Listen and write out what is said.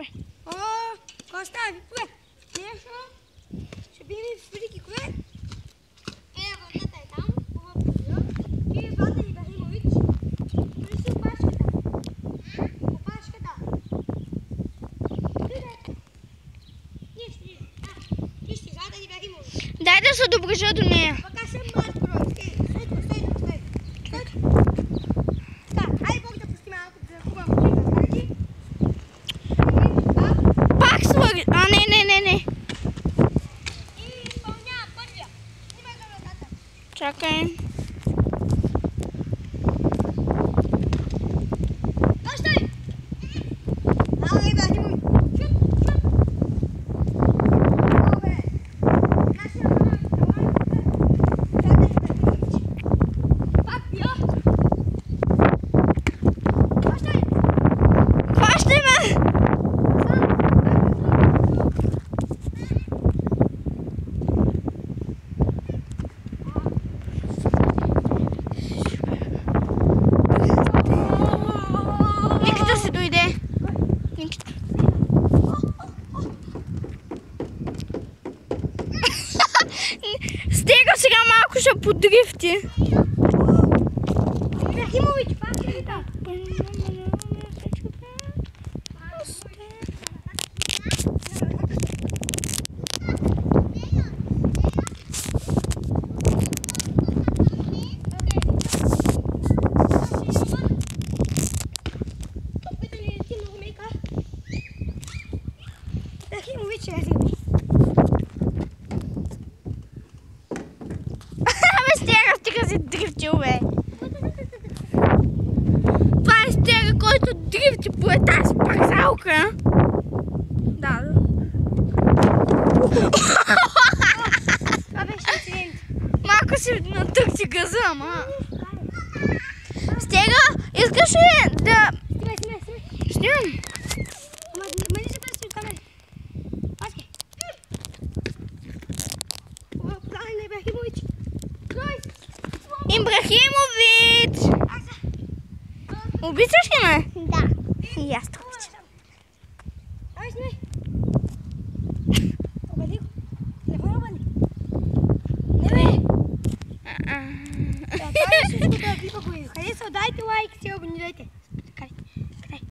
Добре. О, Коста, викове. Нещо. Ще би ми фрики, кое? Вратата е там. И Влада Ибрахимович. Дори си опашката. Опашката. Нищо, Влада Ибрахимович. Дай да се доближа до нея. Пока съм млад брой. Стой. Така, хайде Бог да пусти малко за хубава музика. Пак свърши. А, не. И изпълнявам първия. Снимай за вратата. Чакай. Стой! Влада Ибрахимович. Чут. Добре. Нашия Влада Ибрахимович. Пак бия. Стой! Хващай ме! Никита си дойде. Никита. Стига сега малко ще подрифти. Ибрахимович, пак ли там? Ибрахимович, Стига си дрифтил, бе. Това е стига, който дрифти по тази парзалка. Да. това беше инцидент. Малко си натърси газа, ама. Стига, искаш ли да... Снимай. Снимам. Ама не се пръсти от камера. Паски. План на Ибрахимович. Ибрахимович! Обичаш ли ме? Да. И аз те обичам. Ай, снимай.